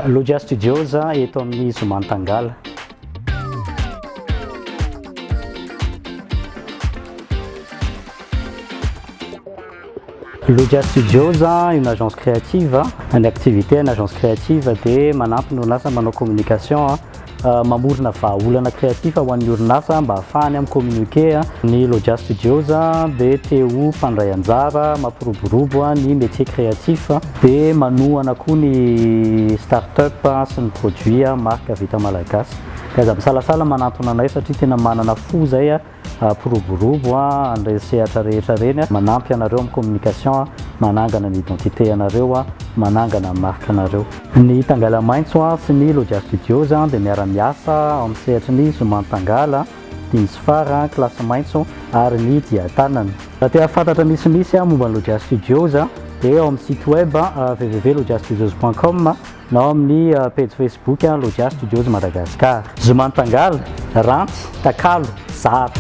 Loggia Studios eto amin'ny Zomantangala. Loggia Studios une agence créative, une activité, une agence créative dia manampy ny orinasa manao communication mamorona vahaolana créatif ho an'ny orinasa mba ahafahany amin'ny communiquer. Ny Loggia Studios dia te ho mpandray anjara mampiroborobo ny métier créatif dia manohana koa ny start-up sy ny produit marque vita malagasy. Ka izaho misalasala manantona anay satria tena manana fo zay piroborobo andray sehatra rehetra reny manampy anareo amin'ny communication, manangana ny identité anareo, manangana ny marque anareo. Ny Tangala Maitso sy ny Loggia Studios dia miara-miasa amin'ny sehatry ny Zomantangala, Dinisfara, Klasy Maitso ary ny Diatanana. Raha te hafantatra misimisy momba ny Loggia Studios dia ao amin'ny site web www.loggiastudios.com na ao amin'ny page Facebook Loggia Studios Madagasikara. Zomantangala, Rantsy, Takalo, Zara.